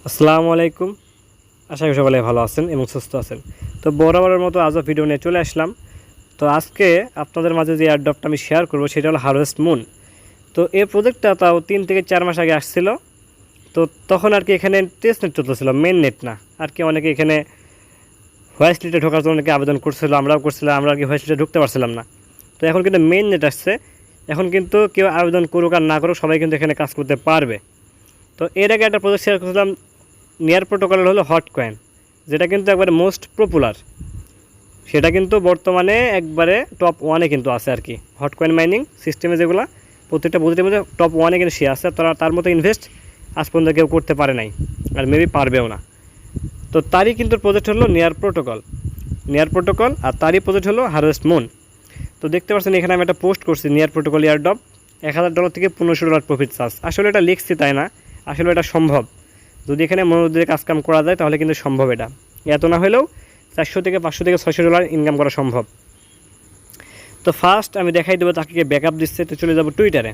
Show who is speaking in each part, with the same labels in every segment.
Speaker 1: আসসালামু আলাইকুম। আশা করি সকলে ভালো আছেন এবং সুস্থ আছেন। তো বরাবরের মতো আজও ভিডিও নিয়ে চলে আসলাম। তো আজকে আপনাদের মাঝে যে এয়ারড্রপটা আমি শেয়ার করব সেটা হলো হারভেস্ট মুন। তো এই প্রজেক্টটা তাও 3 থেকে 4 মাস আগে আসছিল। তো তখন আর কি এখানে টেস্ট নেট চলতেছিল, মেন নেট না। আর কি অনেকে এখানে হোয়াইট লিস্টে ঢোকার জন্য অনেকে আবেদন করছিল, আমরাও করছিলাম, আমরা আর কি হোয়াইট লিস্টে ঢুকতে পারছিলাম না। তো এখন কিন্তু মেন নেট আসছে, এখন কিন্তু কেউ আবেদন করুক আর না করুক সবাই কিন্তু এখানে কাজ করতে পারবে। তো এর আগে একটা প্রজেক্ট শেয়ার করছিলাম, নিয়ার প্রোটোকল হলো হট কয়েন, যেটা কিন্তু একবারে মোস্ট পপুলার। সেটা কিন্তু বর্তমানে একবারে টপ ওয়ানে কিন্তু আছে আর কি। হট কয়েন মাইনিং সিস্টেমে যেগুলো প্রত্যেকটা প্রজেক্টের মধ্যে টপ ওয়ানে কিন্তু সে আছে। তার মতো ইনভেস্ট আজ পর্যন্ত কেউ করতে পারে নাই, আর মেবি পারবেও না। তো তারই কিন্তু প্রজেক্ট হলো নিয়ার প্রোটোকল, আর তারই প্রজেক্ট হলো হারভেস্ট মুন। তো দেখতে পাচ্ছেন এখানে আমি একটা পোস্ট করছি, নিয়ার প্রোটোকল এয়ারড্রপ $1000 থেকে $1500 প্রফিট চার্জ। আসলে এটা লিখছি তাই না, আসলে এটা সম্ভব। যদি এখানে মনোযোগ দিয়ে কাজকাম করা যায় তাহলে কিন্তু সম্ভব। এটা এত না হলেও 400 থেকে 500 থেকে $600 ইনকাম করা সম্ভব। তো ফার্স্ট আমি দেখাই দেবো তাকে ব্যাকআপ দিচ্ছে। তো চলে যাব টুইটারে,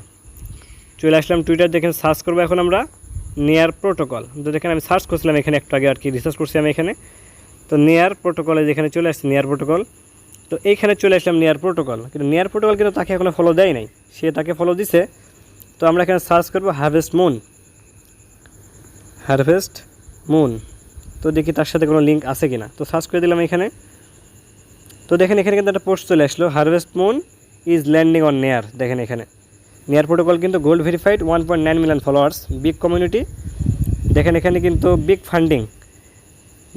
Speaker 1: চলে আসলাম টুইটার, দেখেন সার্চ করবো এখন আমরা নিয়ার প্রোটোকল। তো দেখেন আমি সার্চ করছিলাম এখানে একটু আগে আর কি, রিসার্চ করছি আমি এখানে। তো নিয়ার প্রোটোকলে যেখানে চলে আসছে নিয়ার প্রোটোকল, তো এইখানে চলে আসলাম নিয়ার প্রোটোকল। কিন্তু নিয়ার প্রোটোকল কিন্তু তাকে এখনও ফলো দেয় নাই, সে তাকে ফলো দিছে। তো আমরা এখানে সার্চ করবো হারভেস্ট মুন। তো দেখি তার সাথে কোনো লিঙ্ক আছে কিনা। তো সার্চ করে দিলাম এখানে। তো দেখেন এখানে কিন্তু একটা পোস্ট চলে আসলো, harvest moon is landing on নেয়ার। দেখেন এখানে নিয়ার প্রোটোকল কিন্তু gold verified, 1.9 million followers, big community. দেখেন এখানে কিন্তু বিগ ফান্ডিং।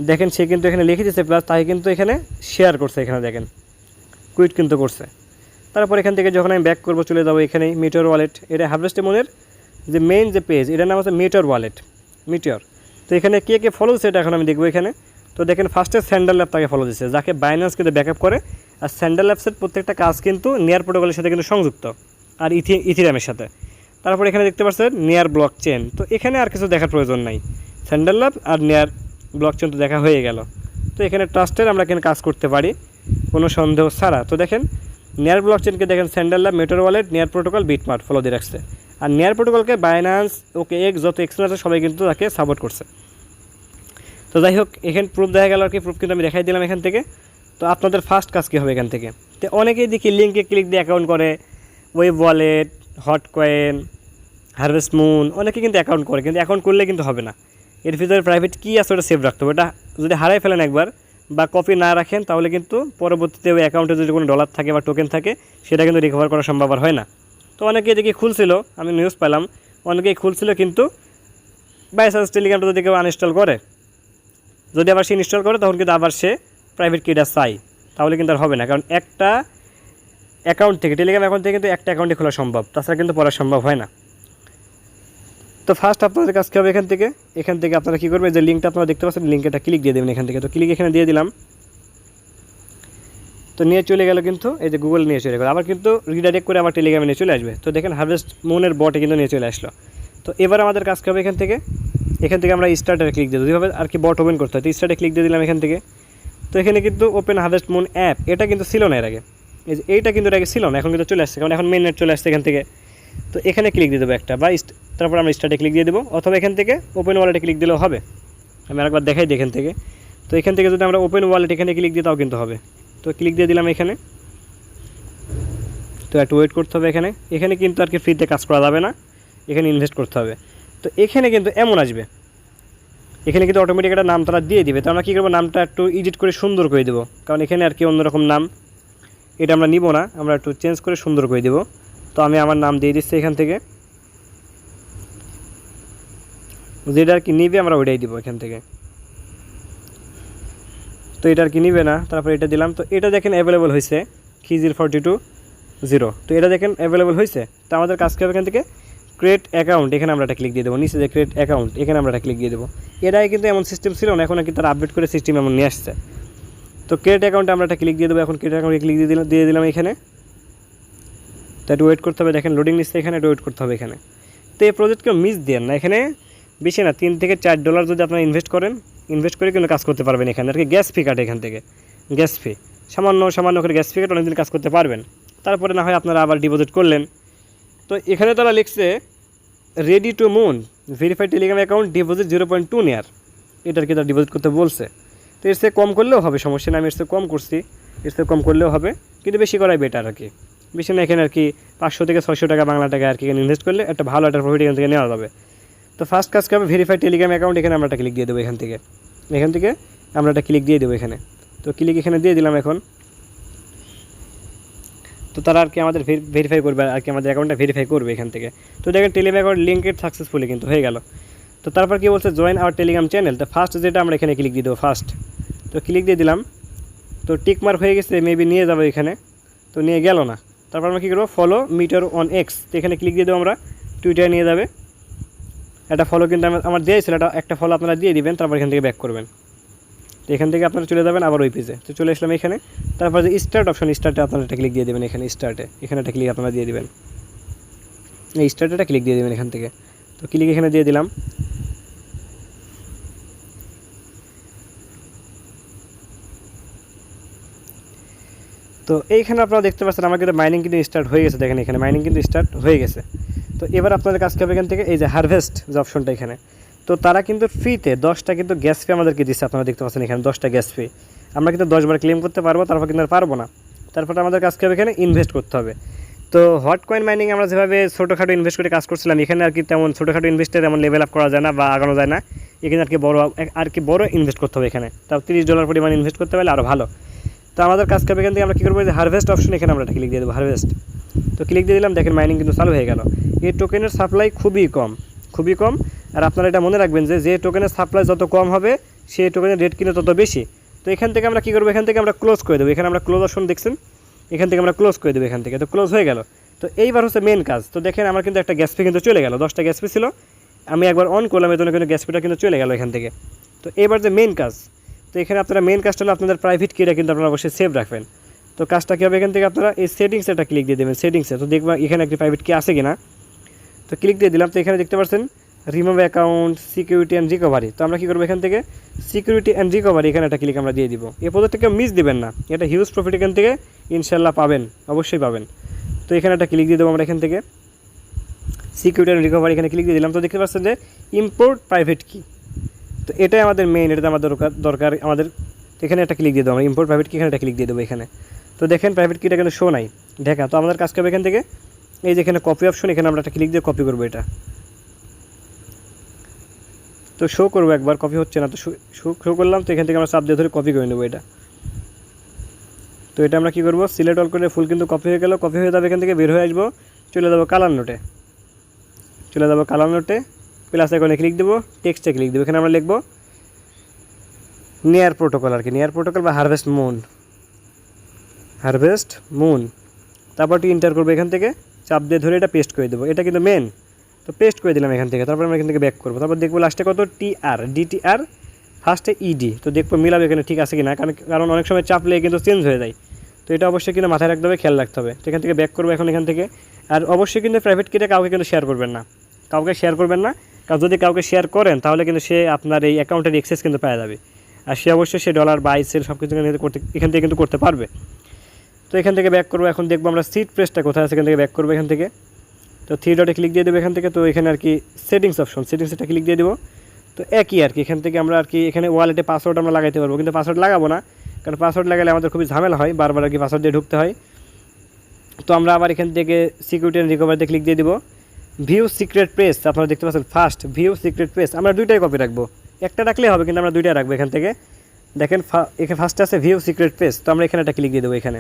Speaker 1: দেখেন সে কিন্তু এখানে লিখে দিচ্ছে, প্লাস তাই কিন্তু এখানে শেয়ার করছে। এখানে দেখেন কুইট কিন্তু করছে। তারপর এখান থেকে যখন আমি ব্যাক করবো চলে যাবো এখানেই মিটিওর ওয়ালেট। এটা হারভেস্ট মুনের যে মেইন যে পেজ, এটার নাম আছে মিটিওর ওয়ালেট, মিটিওর। তো এখানে কে কে ফলো দিচ্ছে এটা এখন আমি দেখবো এখানে। তো দেখেন ফার্স্টে স্যান্ডেল ল্যাব তাকে ফলো দিচ্ছে, যাকে বাইন্যান্স কিন্তু ব্যাকআপ করে। আর স্যান্ডেল ল্যাবসের প্রত্যেকটা কাজ কিন্তু নিয়ার প্রোটোকলের সাথে কিন্তু সংযুক্ত, আর ইথিরিয়ামের সাথে। তারপর এখানে দেখতে পাচ্ছেন নিয়ার ব্লক চেন। তো এখানে আর কিছু দেখার প্রয়োজন নাই, স্যান্ডেল ল্যাব আর নিয়ার ব্লক চেন তো দেখা হয়ে গেল। তো এখানে ট্রাস্টের আমরা এখানে কাজ করতে পারি কোনো সন্দেহ ছাড়া। তো দেখেন নিয়ার ব্লক চেনকে দেখেন sandal lab, meteor wallet, near protocol, BitMart follow দিয়ে রাখছে। আর নিয়ার প্রোটোকলকে বাইন্যান্স, ওকে এক্স, যত এক্সচেঞ্জ আছে সবাই কিন্তু তাকে সাপোর্ট করছে। তো যাই হোক এখানে প্রুফ দেখা গেল আর কি, প্রুফ কিন্তু আমি দেখাই দিলাম এখান থেকে। তো আপনাদের ফার্স্ট কাজ কী হবে এখান থেকে? তো অনেকেই দেখি লিঙ্কে ক্লিক দিয়ে অ্যাকাউন্ট করে, web wallet, hot coin, harvest moon, অনেকে কিন্তু অ্যাকাউন্ট করে, কিন্তু অ্যাকাউন্ট করলে কিন্তু হবে না। এর ভিতরে প্রাইভেট কী আছে ওটা সেভ রাখতে হবে। ওটা যদি হারাই ফেলেন একবার বা কপি না রাখেন তাহলে কিন্তু পরবর্তীতে ওই অ্যাকাউন্টে যদি কোনো ডলার থাকে বা টোকেন থাকে সেটা কিন্তু রিকভার করা সম্ভব আর হয় না। তো অনেকেই দেখি খুলছিল, আমি নিউজ পেলাম অনেকেই খুলছিল, কিন্তু বাই চান্স টেলিগ্রামটা যদি কেউ আনইনস্টল করে, যদি আবার সে ইনস্টল করে তখন কিন্তু আবার সে প্রাইভেট কিটা চাই, তাহলে কিন্তু আর হবে না। কারণ একটা অ্যাকাউন্ট থেকে, টেলিগ্রাম অ্যাকাউন্ট থেকে কিন্তু একটা অ্যাকাউন্টে খোলা সম্ভব, তাছাড়া কিন্তু পড়া সম্ভব হয় না। তো ফার্স্ট আপনাদের কাজ কী হবে এখান থেকে আপনারা কী করবেন, যে লিঙ্কটা আপনারা দেখতে পাচ্ছেন লিঙ্কটা ক্লিক দিয়ে দেবেন এখান থেকে। তো ক্লিক এখানে দিয়ে দিলাম, তো নিয়ে চলে গেল কিন্তু এই যে গুগল নিয়ে চলে গেল, আবার কিন্তু রিডাইরেক্ট করে আবার টেলিগ্রামে নিয়ে চলে আসবে। তো দেখেন হারভেস্ট মুনের বটে কিন্তু নিয়ে চলে আসলো। তো এবার আমাদের কাজ কী হবে এখান থেকে আমরা স্টার্টারে ক্লিক দিয়ে যেভাবে আর কি বট ওপেন করতে হয়। তো স্টার্টে ক্লিক দিয়ে দিলাম এখান থেকে। তো এখানে কিন্তু ওপেন হারভেস্ট মুন অ্যাপ, এটা কিন্তু ছিল না এর আগে, এইটা কিন্তু এর আগে ছিল না, এখন কিন্তু চলে আসছে, কারণ এখন মেন নেট চলে আসছে এখান থেকে। তো এখানে ক্লিক দিয়ে দেবো একটা, বা তারপর আমরা স্টার্টে ক্লিক দিয়ে দেবো, অথবা এখান থেকে ওপেন ওয়ালেটে ক্লিক দিলেও হবে। আমি আরেকবার দেখাই দিই এখান থেকে। তো এখান থেকে যদি আমরা ওপেন ওয়ালেট এখানে ক্লিক দিই তাও কিন্তু হবে। তো ক্লিক দিয়ে দিলাম এখানে। তো একটু ওয়েট করতে হবে এখানে কিন্তু আর কি ফ্রিতে কাজ করা যাবে না, এখানে ইনভেস্ট করতে হবে। তো এখানে কিন্তু এমন আসবে, এখানে কিন্তু অটোমেটিক একটা নাম তারা দিয়ে দিবে। তো আমরা কী করবো, নামটা একটু এডিট করে সুন্দর করে দেবো, কারণ এখানে আর কি অন্যরকম নাম, এটা আমরা নিব না, আমরা একটু চেঞ্জ করে সুন্দর করে দেবো। তো আমি আমার নাম দিয়ে দিচ্ছি এখান থেকে, যেটা আর কি নিবে আমরা ওইটাই দিব এখান থেকে। তো এটা আর কি নিবে না, তারপর এটা দিলাম। তো এটা দেখেন অ্যাভেলেবল হয়েছে Key04220। তো এটা দেখেন অ্যাভেলেবল হয়েছে। তো আমাদের কাজ করবে এখান থেকে ক্রিয়েট অ্যাকাউন্ট, এখানে আমরা একটা ক্লিক দিয়ে দেবো, নিচে যে ক্রিয়েট অ্যাকাউন্ট এখানে আমরা একটা ক্লিক দিয়ে দেবো। এটাই কিন্তু এমন সিস্টেম ছিল না, এখন আর কি তারা আপডেট করে সিস্টেম এমন নিয়ে আসছে। তো ক্রিয়েট অ্যাকাউন্টে আমরা একটা ক্লিক দিয়ে দেবো, এখন ক্রিয়েট অ্যাকাউন্টে ক্লিক দিয়ে দিলাম এখানে। তো একটু ওয়েট করতে হবে, দেখেন লোডিং নিচ্ছে এখানে, একটু ওয়েট করতে হবে এখানে। তো এই প্রজেক্টকে মিস দেন না, এখানে বেশি না, $3 থেকে $4 যদি আপনারা ইনভেস্ট করে কিন্তু কাজ করতে পারবেন। এখানে আর কি গ্যাস ফি কাটে এখান থেকে, গ্যাস ফি সামান্য করে গ্যাস ফি কাটে অনেকদিন কাজ করতে পারবেন। তারপরে না হয় আপনারা আবার ডিপোজিট করলেন। তো এখানে তারা লিখছে ready to moon, verified Telegram account deposit 0.2 নেয়ার, এটার কি তার ডিপোজিট করতে বলছে। তো এর চেয়ে কম করলেও হবে, সমস্যা না, আমি এর চেয়ে কম করছি, এর চেয়ে কম করলেও হবে, কিন্তু বেশি করাই বেটার আর কি। বেশি না, এখানে আর কি 500 থেকে 600 টাকা বাংলা টাকা আর কি এখানে ইনভেস্ট করলে একটা ভালো একটা প্রফিট এখান থেকে নেওয়া যাবে। তো ফার্স্ট কাজ করবে ভেরিফাইড টেলিগ্রাম অ্যাকাউন্ট, এখানে আমরা একটা ক্লিক দিয়ে দেবো, এখান থেকে আমরা একটা ক্লিক দিয়ে দেবো এখানে। তো ক্লিক এখানে দিয়ে দিলাম এখন। তো তারা আর কি আমাদের ভেরিফাই করবে আর কি, আমাদের অ্যাকাউন্টটা ভেরিফাই করবে এখান থেকে। তো দেখেন টেলিগ্রাম অ্যাকাউন্ট লিঙ্কেড সাকসেসফুলি কিন্তু হয়ে গেল। তো তারপর কি বলছে, জয়েন আওয়ার টেলিগ্রাম চ্যানেল। তো ফার্স্ট যেটা আমরা এখানে ক্লিক দিয়ে দেবো ফার্স্ট, তো ক্লিক দিয়ে দিলাম। তো টিক মার্ক হয়ে গেছে, মেবি নিয়ে যাবো এখানে, তো নিয়ে গেল না। তারপর আমরা কী করবো, ফলো মিটার অন এক্স, তো এখানে ক্লিক দিয়ে দেবো আমরা, টুইটারে নিয়ে যাবে। একটা ফলো কিন্তু আমার দিয়েছিল, একটা ফলো আপনারা দিয়ে দিবেন, তারপর এখান থেকে ব্যাক করবেন। তো এখান থেকে আপনারা চলে যাবেন আবার ওই পেজে। তো চলে আসলাম এখানে, তারপর যে স্টার্ট অপশন, স্টার্টে আপনারা একটা ক্লিক দিয়ে দেবেন এখানে, এখানে একটা ক্লিক আপনারা দিয়ে দেবেন, এই স্টার্টেটা ক্লিক দিয়ে দেবেন এখান থেকে। তো ক্লিক এখানে দিয়ে দিলাম। তো এইখানে আপনারা দেখতে পাচ্ছেন আমার কিন্তু মাইনিং কিন্তু স্টার্ট হয়ে গেছে, দেখেন এখানে মাইনিং কিন্তু স্টার্ট হয়ে গেছে। তো এবার আপনাদের কাজ করবে এখান থেকে এই যে হারভেস্ট যে অপশনটা এখানে, তো তারা কিন্তু ফ্রিতে 10টা কিন্তু গ্যাস ফি আমাদেরকে দিচ্ছে, আপনারা দেখতে পাচ্ছেন এখানে 10টা গ্যাস ফি। আমরা কিন্তু 10 বার ক্লেম করতে পারবো, তারপর কিন্তু আর পারবো না। তারপরে আমাদের কাজ করবে এখানে ইনভেস্ট করতে হবে। তো হট কয়েন মাইনিং আমরা যেভাবে ছোটোখাটো ইনভেস্ট করে কাজ করছিলাম, এখানে আর কি তেমন ছোটোখাটো ইনভেস্টে তেমন লেভেল আপ করা যায় না বা আগানো যায় না। এখানে আর কি বড় ইনভেস্ট করতে হবে এখানে, তাও $30 পরিমাণ ইনভেস্ট করতে পারলে আরও ভালো। তো আমাদের কাজ করবে এখান থেকে আমরা কী করবো, যে হারভেস্ট অপশন এখানে আমরা ক্লিক দিয়ে দেবো, হারভেস্ট। তো ক্লিক দিয়ে দিলাম, দেখেন মাইনিং কিন্তু চালু হয়ে গেল। এই টোকেনের সাপ্লাই খুবই কম। আর আপনারা এটা মনে রাখবেন যে টোকেনের সাপ্লাই যত কম হবে সেই টোকেনের রেট কিন্তু তত বেশি। তো এখান থেকে আমরা কী করবো, এখান থেকে আমরা ক্লোজ করে দেবো, এখানে আমরা ক্লোজ অপশন দেখছেন, এখান থেকে আমরা ক্লোজ করে দেবো এখান থেকে। তো ক্লোজ হয়ে গেল। তো এইবার হচ্ছে মেন কাজ। তো দেখেন আমার কিন্তু একটা গ্যাস ফি কিন্তু চলে গেল, 10টা গ্যাস ফি ছিল, আমি একবার অন করলাম, এর জন্য কিন্তু গ্যাস ফিটা কিন্তু চলে গেল এখান থেকে। তো এবার যে মেন কাজ, তো এখানে আপনারা মেন কাজটা হলো আপনাদের প্রাইভেট কিটা কিন্তু আপনারা অবশ্যই সেভ রাখবেন। তো কাজটা কী হবে, এখান থেকে আপনারা এই সেটিংসে একটা ক্লিক দিয়ে দেবেন, সেটিংসে। তো দেখবেন এখানে একটি প্রাইভেট কি আছে কিনা, তো ক্লিক দিয়ে দিলাম। তো এখানে দেখতে পাচ্ছেন remove account, security and recovery. তো আমরা কী করবো, এখান থেকে সিকিউরিটি অ্যান্ড রিকভারি এখানে একটা ক্লিক আমরা দিয়ে দিব। এই প্রজেক্টটাকে মিস দিবেন না, এটা হিউজ প্রফিট এখান থেকে ইনশাল্লাহ পাবেন, অবশ্যই পাবেন। তো এখানে একটা ক্লিক দিয়ে দেবো আমরা এখান থেকে, সিকিউরিটি অ্যান্ড রিকভারি এখানে ক্লিক দিয়ে দিলাম। তো দেখতে পাচ্ছেন যে ইম্পোর্ট প্রাইভেট কি, তো এটাই আমাদের মেইন, এটাতে আমাদের দরকার আমাদের। এখানে একটা ক্লিক দিয়ে দেবো আমরা, ইম্পোর্ট প্রাইভেট কি, এখানে একটা ক্লিক দিয়ে দেবো এখানে। তো দেখেন প্রাইভেট কিটা কিন্তু শো নাই ঢাকা। তো আমাদের কাজ করবে এখান থেকে এই যে এখানে কপি অপশন, এখানে আমরা একটা ক্লিক দিয়ে কপি করবো এটা। তো শো করবো একবার, কপি হচ্ছে না, তো শো করলাম। তো এখান থেকে আমরা চাপ দিয়ে ধরে কপি করে নেবো এটা। তো এটা আমরা কী করবো, সিলেক্ট অল করে ফুল কিন্তু কপি হয়ে গেল, কপি হয়ে যাবে। এখান থেকে বের হয়ে আসবো, চলে যাবো কালার নোটে, প্লাস এখানে ক্লিক দেবো, টেক্সটে ক্লিক দেবো। এখানে আমরা লিখবো নেয়ার প্রোটোকল আর কি, নেয়ার প্রোটোকল বা হারভেস্ট মুন। তারপর ইন্টার করবো, এখান থেকে চাপ দিয়ে ধরে এটা পেস্ট করে দেবো, এটা কিন্তু মেন। তো পেস্ট করে দিলাম এখান থেকে। তারপর আমরা এখান থেকে ব্যাক করবো, তারপর দেখবো লাস্টে কত DTR ফার্স্টে ED। তো দেখবো মিলাবে এখানে ঠিক আছে কিনা, কারণ অনেক সময় চাপলে কিন্তু চেঞ্জ হয়ে যায়। তো এটা অবশ্যই কিন্তু মাথায় রাখতে হবে, খেয়াল রাখতে হবে। তো এখান থেকে ব্যাক করবো এখন এখান থেকে। আর অবশ্যই কিন্তু প্রাইভেট কিটা কাউকে কিন্তু শেয়ার করবেন না, কারণ যদি কাউকে শেয়ার করেন তাহলে কিন্তু সে আপনার এই অ্যাকাউন্টের অ্যাক্সেস কিন্তু পাওয়া যাবে। আর সে অবশ্যই সে ডলার বাই সেল সব কিছু এখান থেকে কিন্তু করতে পারবে। তো এখান থেকে ব্যাক করবো, এখন দেখবো আমরা সিট প্রেসটা কোথায় আছে, এখান থেকে ব্যাক করবো এখান থেকে। তো 3 ডটে ক্লিক দিয়ে দেবো এখান থেকে। তো এখানে আর কি সেটিংস অপশন, সেটিংসটা ক্লিক দিয়ে দেবো। তো একই আর কি, এখান থেকে আমরা আর কি এখানে ওয়ালেটে পাসওয়ার্ড আমরা লাগাইতে পারবো, কিন্তু পাসওয়ার্ড লাগাবো না, কারণ পাসওয়ার্ড লাগালে আমাদের খুবই ঝামেলা হয়, বারবার আর কি পাসওয়ার্ড দিয়ে ঢুকতে হয়। তো আমরা আবার এখান থেকে সিকিউরিটি অ্যান্ড রিকভারিতে ক্লিক দিয়ে দেবো। ভিউ সিক্রেট প্রেস, আপনারা দেখতে পাচ্ছেন ফার্স্ট ভিউ সিক্রেট প্রেস, আমরা দুইটাই কপি রাখবো, একটা রাখলে হবে কিন্তু আমরা দুইটাই রাখবো। এখান থেকে দেখেন এখানে ফার্স্টে আছে ভিউ সিক্রেট প্রেস, তো আমরা এখানে একটা ক্লিক দিয়ে দেবো এখানে।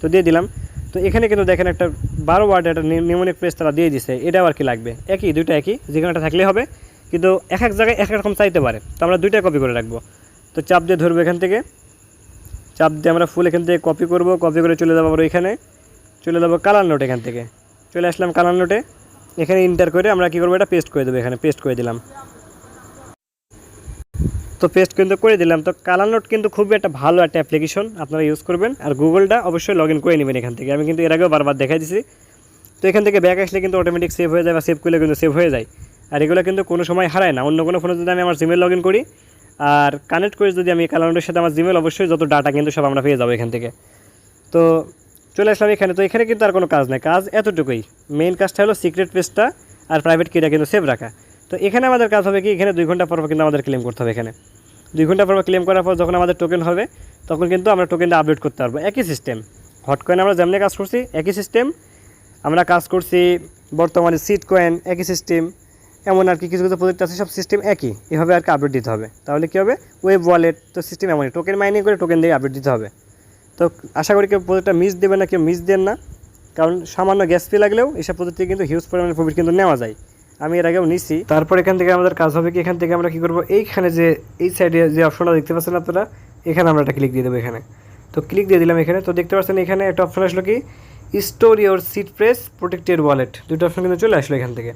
Speaker 1: তো দিয়ে দিলাম। তো এখানে কিন্তু দেখেন একটা 12 ওয়ার্ড একটা নিউমোনিক প্রেস তারা দিয়ে দিছে, এটাও আর কি লাগবে, দুইটা একই, যেখানে একটা থাকলে হবে, কিন্তু এক এক জায়গায় এক এক রকম চাইতে পারে। তো আমরা দুইটাই কপি করে রাখবো। তো চাপ দিয়ে ধরবো এখান থেকে, চাপ দিয়ে আমরা ফুল এখান থেকে কপি করবো, কপি করে চলে যাবো আমরা এখানে, চলে যাবো কালার নোট। এখান থেকে চলে আসলাম কালার নোটে, এখানে ইন্টার করে আমরা কী করবো, এটা পেস্ট করে দেবো, এখানে পেস্ট করে দিলাম। তো পেস্ট কিন্তু করে দিলাম। তো কালার নোট কিন্তু খুবই একটা ভালো একটা অ্যাপ্লিকেশন, আপনারা ইউজ করবেন। আর গুগলটা অবশ্যই লগ ইন করে নেবেন এখান থেকে, আমি কিন্তু এর আগেও বারবার দেখাই দিছি। তো এখান থেকে ব্যাক আসলে কিন্তু অটোমেটিক সেভ হয়ে যায়, বা সেভ করলে কিন্তু সেভ হয়ে যায়। আর এগুলো কিন্তু কোনো সময় হারায় না। অন্য কোনো ফোনে যদি আমি আমার জিমেল লগ ইন করি আর কানেক্ট করে যদি আমি কালার নোটের সাথে আমার জিমেল, অবশ্যই যত ডাটা কিন্তু সব আমরা পেয়ে যাবো এখান থেকে। তো চলে আসলাম এখানে। তো এখানে কিন্তু আর কোনো কাজ নেই, কাজ এতটুকুই। মেইন কাজটা হলো সিক্রেট পেজটা আর প্রাইভেট কিটা কিন্তু সেভ রাখা। তো তো এখানে আমাদের কাজ হবে কি, এখানে 2 ঘন্টা পর কিন্তু আমাদের ক্লেম করতে হবে। এখানে 2 ঘন্টা পর ক্লেম করার পর যখন আমাদের টোকেন হবে তখন কিন্তু আমরা টোকেনটা আপডেট করতে পারবো। একই সিস্টেম, হটকয়েন আমরা যেমনি কাজ করছি একই সিস্টেম আমরা কাজ করছি, বর্তমানে সিট কয়েন একই সিস্টেম, এমন আর কি কিছু কিছু প্রজেক্ট আছে সব সিস্টেম একই, এভাবে আর কি আপডেট দিতে হবে। তাহলে কী হবে, ওয়েব ওয়ালেট তো সিস্টেম এমনই, টোকেন মাইনিং করে টোকেন দিয়ে আপডেট দিতে হবে। তো আশা করি কেউ প্রজেক্টটা মিস দেবে না, কেউ মিস দেন না, কারণ সামান্য গ্যাস ফি লাগলেও এইসব প্রজেক্ট থেকে কিন্তু হিউজ পরিমাণে প্রফিট কিন্তু নেওয়া যায়। আমি এর আগেও নিছি। তারপর এখান থেকে আমাদের কাজ হবে কি, এখান থেকে আমরা কী করবো, এইখানে যে এই সাইডে যে অপশনটা দেখতে পাচ্ছেন আপনারা, এখানে আমরা একটা ক্লিক দিয়ে দেবো। এখানে তো ক্লিক দিয়ে দিলাম। এখানে তো দেখতে পাচ্ছেন এখানে একটা অপশন আসলো কি, store your seed phrase protected wallet, দুটো অপশন কিন্তু চলে আসলো এখান থেকে।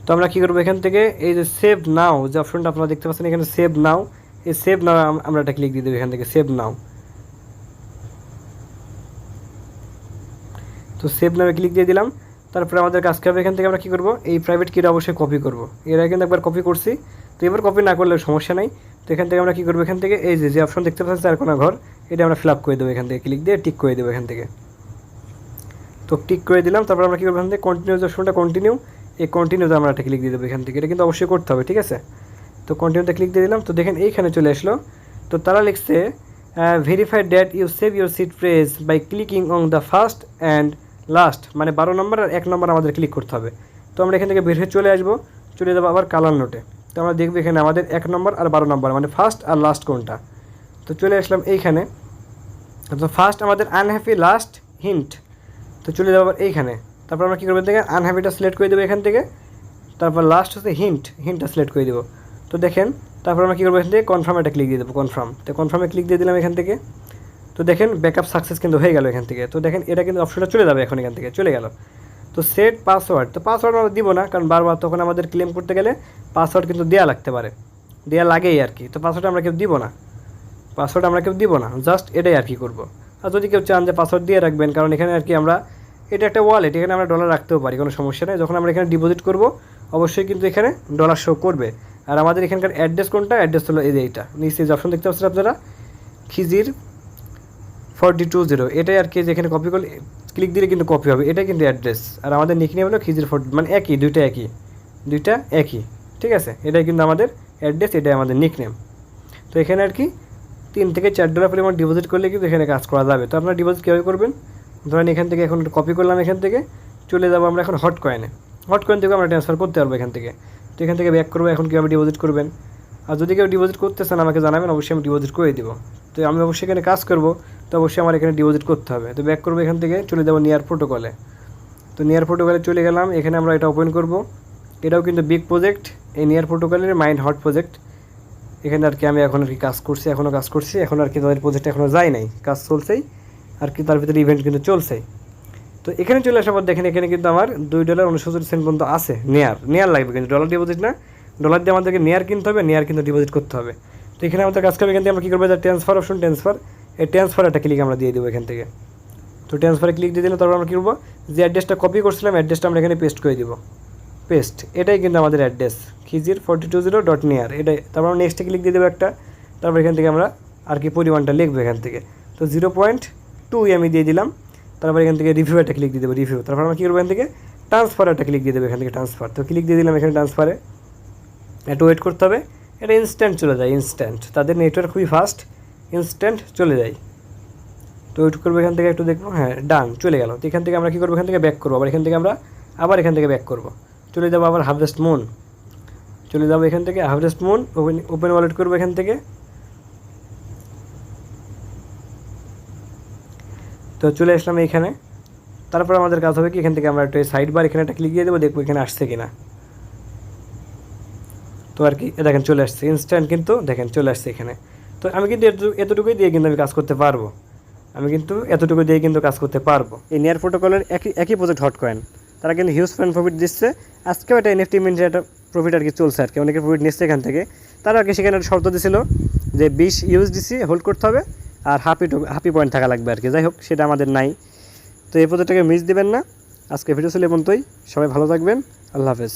Speaker 1: তো আমরা কী করবো, এখান থেকে এই যে সেভ নাও যে অপশনটা আপনারা দেখতে পাচ্ছেন এখানে সেভ নাও, এই সেভ নাও আমরা একটা ক্লিক দিয়ে দেবো এখান থেকে, সেভ নাও। তো সেভ নামে ক্লিক দিয়ে দিলাম। তারপরে আমাদের কাজ হবে, এখান থেকে আমরা কী করবো, এই প্রাইভেট কিটা অবশ্যই কপি করবো। এর আগে কিন্তু একবার কপি করছি, তো এবার কপি না করলে সমস্যা নাই। তো এখান থেকে আমরা কী করবো, এখান থেকে এই যে অপশন দেখতে পাচ্ছেন 4 কোণা ঘর, এটা আমরা ফিল আপ করে দেবো। এখান থেকে ক্লিক দিয়ে টিক করে দেবো এখান থেকে। তো টিক করে দিলাম। তারপর আমরা কী করবো, এখান থেকে কন্টিনিউ যে অপশনটা, কন্টিনিউ, এই কন্টিনিউতে আমরা একটা ক্লিক দিয়ে দেবো এখান থেকে। এটা কিন্তু অবশ্যই করতে হবে, ঠিক আছে। তো কন্টিনিউতে ক্লিক দিয়ে দিলাম। তো দেখেন এইখানে চলে আসলো। তো তারা লিখছে verify that you save your seed phrase by clicking on the first and last, মানে 12 নম্বর আর 1 নম্বর আমাদের ক্লিক করতে হবে। তো আমরা এখান থেকে বের হয়ে চলে আসবো, চলে যাবো আবার কালার নোটে। তো আমরা দেখবো এখানে আমাদের 1 নম্বর আর 12 নম্বর মানে ফার্স্ট আর লাস্ট কোনটা। তো চলে আসলাম এইখানে। তো ফার্স্ট আমাদের আনহ্যাপি, লাস্ট হিন্ট। তো চলে যাবো আবার এইখানে। তারপর আমরা কী করবো, থেকে আনহ্যাপিটা সিলেক্ট করে দেবো এখান থেকে। তারপর লাস্ট হচ্ছে হিন্টটা সিলেক্ট করে দেবো। তো দেখেন তারপর আমরা কী করবো, এখান থেকে কনফার্ম একটা ক্লিক দিয়ে দেবো, কনফার্ম। তো কনফার্মে ক্লিক দিয়ে দিলাম এখান থেকে। তো দেখেন ব্যাকআপ সাকসেস কিন্তু হয়ে গেল এখান থেকে। তো দেখেন এটা কিন্তু অপশনটা চলে যাবে এখন, এখান থেকে চলে গেল। তো সেট পাসওয়ার্ড, তো পাসওয়ার্ড আমরা দিব না, কারণ বারবার তখন আমাদের ক্লেম করতে গেলে পাসওয়ার্ড কিন্তু দেওয়া লাগতে পারে, দেওয়া লাগেই আর কি। তো পাসওয়ার্ড আমরা কেউ দিব না, জাস্ট এটাই আর কি করবো। আর যদি কেউ চান যে পাসওয়ার্ড দিয়ে রাখবেন, কারণ এখানে আর কি আমরা, এটা একটা ওয়ালেট, এখানে আমরা ডলার রাখতেও পারি, কোনো সমস্যা নেই। যখন আমরা এখানে ডিপোজিট করব অবশ্যই কিন্তু এখানে ডলার শো করবে। আর আমাদের এখানকার অ্যাড্রেস কোনটা, অ্যাড্রেস হলো এই যে এইটা নিচে যে অপশন দেখতে পাচ্ছেন আপনারা, খিজির 420, এটাই আর কি। যেখানে কপি করলে ক্লিক দিলে কিন্তু কপি হবে, এটাই কিন্তু অ্যাড্রেস। আর আমাদের নিকনেম হলো খিজির 40, মানে একই, দুইটা একই, ঠিক আছে। এটাই কিন্তু আমাদের অ্যাড্রেস, এটাই আমাদের নিকনেম। তো এখানে আর কি $3 থেকে $4 পরিমাণ ডিপোজিট করলে কিন্তু এখানে কাজ করা যাবে। তো আপনারা ডিপোজিট কীভাবে করবেন, ধরেন এখান থেকে এখন কপি করলাম, এখান থেকে চলে যাবো আমরা এখন হটকয়েন থেকে আমরা ট্রান্সফার করতে পারবো এখান থেকে। তো এখান থেকে ব্যাক করবো, এখন কীভাবে ডিপোজিট করবেন। আর যদি কেউ ডিপোজিট করতে চান আমাকে জানাবেন, অবশ্যই আমি ডিপোজিট করে দেবো। তো আমি অবশ্যই এখানে কাজ করবো, তো অবশ্যই আমার এখানে ডিপোজিট করতে হবে। তো ব্যাক করবো, এখান থেকে চলে যাবো নিয়ার প্রোটোকলে। তো নিয়ার প্রোটোকলে চলে গেলাম, এখানে আমরা এটা ওপেন করব। এটাও কিন্তু বিগ প্রজেক্ট, এই নিয়ার প্রোটোকলের মাইন্ড হট প্রজেক্ট। এখানে আর কি আমি এখন আর কি কাজ করছি, এখন আর কি তাদের প্রজেক্ট এখনও যায় নাই, কাজ চলছেই আর কি, তার ভিতরে ইভেন্ট কিন্তু চলছেই। তো এখানে চলে আসার পর দেখেন এখানে কিন্তু আমার $2.69 পর্যন্ত আছে। নেয়ার লাগবে কিন্তু, ডলার ডিপোজিট না, ডলার দিয়ে আমাদেরকে নেয়ার কিনতে হবে, নেয়ার কিন্তু ডিপোজিট করতে হবে। তো এখানে আমাদের কাজ করবে, এখান থেকে আমরা কী করবো, ট্রান্সফার অপশন, এই ট্রান্সফার একটা ক্লিক আমরা দিয়ে দেবো এখান থেকে। তো ট্রান্সফারে ক্লিক দিয়ে দিলে তারপর আমরা কী করবো, যে অ্যাড্রেসটা কপি করছিলাম অ্যাড্রেসটা আমরা এখানে পেস্ট করে দিব, এটাই কিন্তু আমাদের অ্যাড্রেস, খিজির 420.near, এটাই। তারপর আমরা নেক্সটে ক্লিক দিয়ে দেবো একটা। তারপর এখান থেকে আমরা আর কি পরিমাণটা লিখবো এখান থেকে। তো 0.2 আমি দিয়ে দিলাম। তারপর এখান থেকে রিভিউ একটা ক্লিক দিয়ে দেবো, রিভিউ। তারপর আমরা কী করবো, এখান থেকে ট্রান্সফার একটা ক্লিক দিয়ে দেবো এখান থেকে, ট্রান্সফার। তো ক্লিক দিয়ে দিলাম এখানে ট্রান্সফারে, একটু ওয়েট করতে হবে, এটা ইনস্ট্যান্ট চলে যায়, তাদের নেটওয়ার্ক খুবই ফাস্ট, ইনস্ট্যান্ট চলে যায়। তো ওয়েট করবো এখান থেকে একটু দেখবো, হ্যাঁ ডান চলে গেল। তো এখান থেকে আমরা কী করবো, এখান থেকে ব্যাক করবো, আবার এখান থেকে ব্যাক করবো, চলে যাবো আবার হারভেস্ট মুন, ওপেন ওয়ালেট করবো এখান থেকে। তো চলে আসলাম এইখানে। তারপর আমাদের কাজ হবে কি, এখান থেকে আমরা একটু সাইড বার এখানে একটা ক্লিক দিয়ে দেবো, দেখবো এখানে আসছে কিনা। তো আর কি দেখেন চলে আসছে, ইনস্ট্যান্ট কিন্তু দেখেন চলে আসছে এখানে। তো আমি কিন্তু এতটুকুই দিয়ে কিন্তু আমি কাজ করতে পারবো, এই নিয়ার প্রোটোকলের একই প্রজেক্ট হটকয়েন, তারা কিন্তু হিউজ ফান্ড প্রফিট দিচ্ছে। আজকেও একটা এনএফটি মিন্টের একটা প্রফিট আর কি চলছে আর কি, অনেকে প্রফিট নিচ্ছে এখান থেকে। তারা আর কি সেখানে একটা শর্ত দিছিল যে 20 USDC হোল্ড করতে হবে আর হাপি পয়েন্ট থাকা লাগবে আর কি। যাই হোক, সেটা আমাদের নাই। তো এই প্রজেক্টটাকে মিস দেবেন না। আজকে ভিডিও ছিল এ পর্যন্তই, সবাই ভালো থাকবেন, আল্লাহ হাফেজ।